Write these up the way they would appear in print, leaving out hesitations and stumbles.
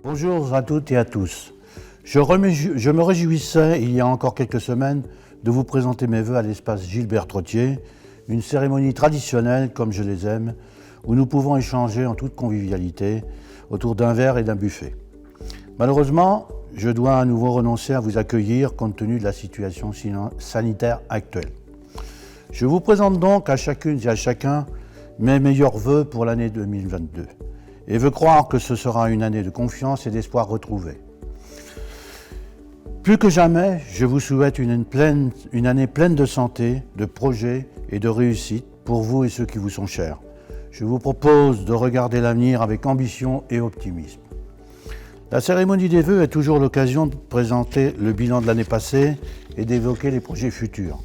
Bonjour à toutes et à tous. Je me réjouissais, il y a encore quelques semaines, de vous présenter mes vœux à l'espace Gilbert Trottier, une cérémonie traditionnelle, comme je les aime, où nous pouvons échanger en toute convivialité autour d'un verre et d'un buffet. Malheureusement, je dois à nouveau renoncer à vous accueillir compte tenu de la situation sanitaire actuelle. Je vous présente donc à chacune et à chacun mes meilleurs vœux pour l'année 2022 et veux croire que ce sera une année de confiance et d'espoir retrouvés. Plus que jamais, je vous souhaite une année pleine de santé, de projets et de réussite pour vous et ceux qui vous sont chers. Je vous propose de regarder l'avenir avec ambition et optimisme. La cérémonie des vœux est toujours l'occasion de présenter le bilan de l'année passée et d'évoquer les projets futurs.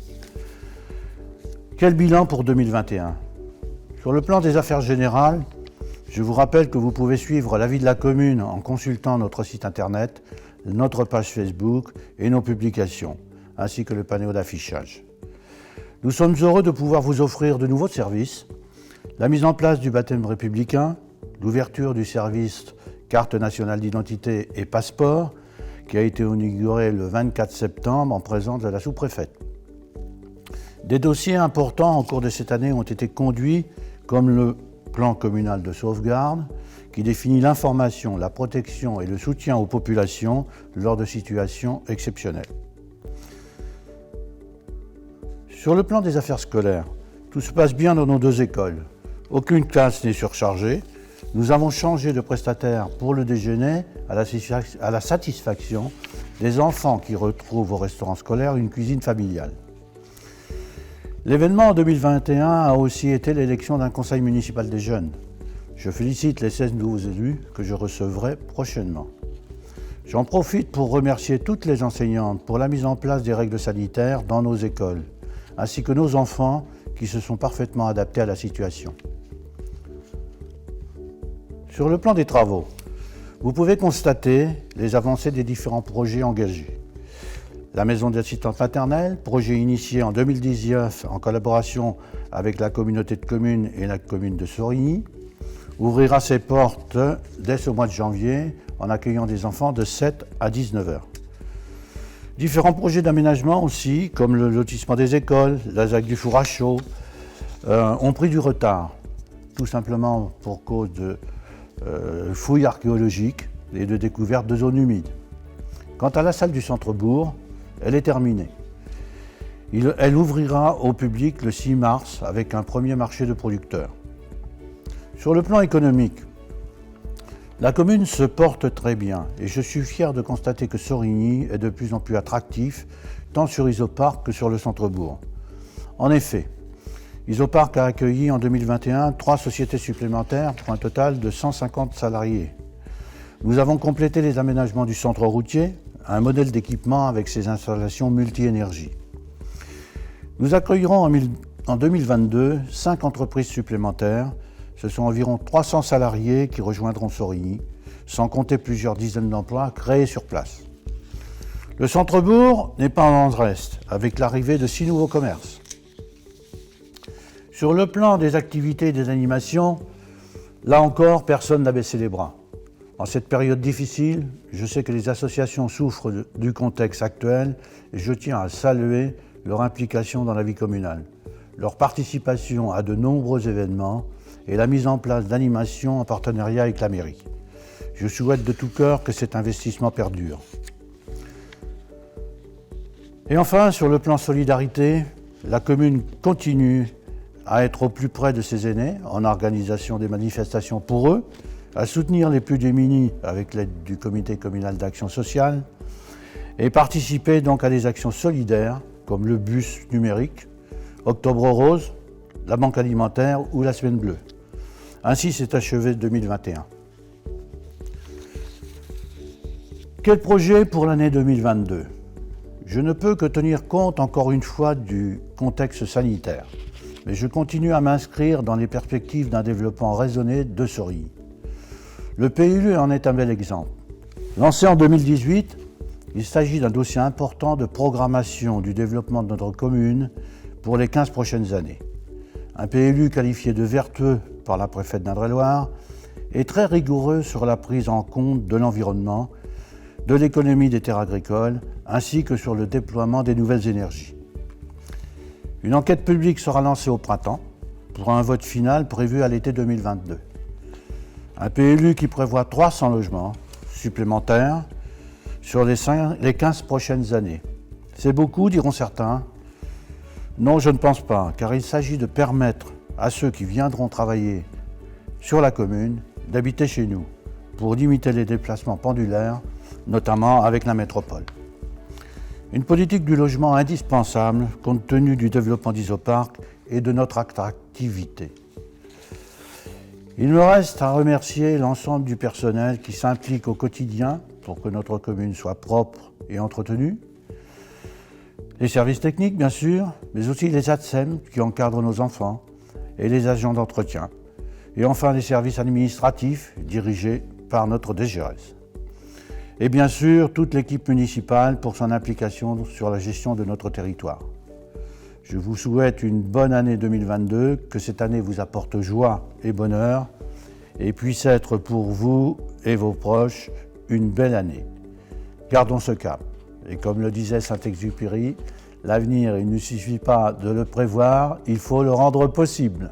Quel bilan pour 2021 ? Sur le plan des affaires générales, je vous rappelle que vous pouvez suivre la vie de la commune en consultant notre site internet, notre page Facebook et nos publications, ainsi que le panneau d'affichage. Nous sommes heureux de pouvoir vous offrir de nouveaux services, la mise en place du baptême républicain, l'ouverture du service carte nationale d'identité et passeport, qui a été inauguré le 24 septembre en présence de la sous-préfète. Des dossiers importants en cours de cette année ont été conduits, comme le plan communal de sauvegarde, qui définit l'information, la protection et le soutien aux populations lors de situations exceptionnelles. Sur le plan des affaires scolaires, tout se passe bien dans nos deux écoles. Aucune classe n'est surchargée. Nous avons changé de prestataire pour le déjeuner à la satisfaction des enfants qui retrouvent au restaurant scolaire une cuisine familiale. L'événement en 2021 a aussi été l'élection d'un conseil municipal des jeunes. Je félicite les 16 nouveaux élus que je recevrai prochainement. J'en profite pour remercier toutes les enseignantes pour la mise en place des règles sanitaires dans nos écoles, ainsi que nos enfants qui se sont parfaitement adaptés à la situation. Sur le plan des travaux, vous pouvez constater les avancées des différents projets engagés. La maison d'assistante maternelle, projet initié en 2019 en collaboration avec la communauté de communes et la commune de Sorigny, ouvrira ses portes dès ce mois de janvier en accueillant des enfants de 7 à 19 heures. Différents projets d'aménagement aussi, comme le lotissement des écoles, la ZAC du four à chaud, ont pris du retard, tout simplement pour cause de fouilles archéologiques et de découverte de zones humides. Quant à la salle du centre-bourg, elle est terminée. Elle ouvrira au public le 6 mars avec un premier marché de producteurs. Sur le plan économique, la commune se porte très bien et je suis fier de constater que Sorigny est de plus en plus attractif, tant sur Isopark que sur le centre-bourg. En effet, Isopark a accueilli en 2021 3 sociétés supplémentaires pour un total de 150 salariés. Nous avons complété les aménagements du centre routier, un modèle d'équipement avec ses installations multi-énergie. Nous accueillerons en 2022 5 entreprises supplémentaires. Ce sont environ 300 salariés qui rejoindront Sorigny, sans compter plusieurs dizaines d'emplois créés sur place. Le centre-bourg n'est pas en reste, avec l'arrivée de 6 nouveaux commerces. Sur le plan des activités et des animations, là encore, personne n'a baissé les bras. En cette période difficile, je sais que les associations souffrent du contexte actuel et je tiens à saluer leur implication dans la vie communale, leur participation à de nombreux événements et la mise en place d'animations en partenariat avec la mairie. Je souhaite de tout cœur que cet investissement perdure. Et enfin, sur le plan solidarité, la commune continue à être au plus près de ses aînés en organisation des manifestations pour eux, à soutenir les plus démunis avec l'aide du comité communal d'action sociale et participer donc à des actions solidaires comme le bus numérique, Octobre Rose, la banque alimentaire ou la Semaine Bleue. Ainsi s'est achevé 2021. Quel projet pour l'année 2022 ? Je ne peux que tenir compte encore une fois du contexte sanitaire, mais je continue à m'inscrire dans les perspectives d'un développement raisonné de Sorigny. Le PLU en est un bel exemple. Lancé en 2018, il s'agit d'un dossier important de programmation du développement de notre commune pour les 15 prochaines années. Un PLU qualifié de vertueux par la préfète d'Indre-et-Loire et très rigoureux sur la prise en compte de l'environnement, de l'économie des terres agricoles, ainsi que sur le déploiement des nouvelles énergies. Une enquête publique sera lancée au printemps pour un vote final prévu à l'été 2022. Un PLU qui prévoit 300 logements supplémentaires sur les 15 prochaines années. C'est beaucoup, diront certains. Non, je ne pense pas, car il s'agit de permettre à ceux qui viendront travailler sur la commune d'habiter chez nous, pour limiter les déplacements pendulaires, notamment avec la métropole. Une politique du logement indispensable compte tenu du développement d'Isopark et de notre attractivité. Il me reste à remercier l'ensemble du personnel qui s'implique au quotidien pour que notre commune soit propre et entretenue. Les services techniques, bien sûr, mais aussi les ATSEM qui encadrent nos enfants et les agents d'entretien. Et enfin, les services administratifs dirigés par notre DGRS. Et bien sûr, toute l'équipe municipale pour son implication sur la gestion de notre territoire. Je vous souhaite une bonne année 2022, que cette année vous apporte joie et bonheur et puisse être pour vous et vos proches une belle année. Gardons ce cap. Et comme le disait Saint-Exupéry, l'avenir, il ne suffit pas de le prévoir, il faut le rendre possible.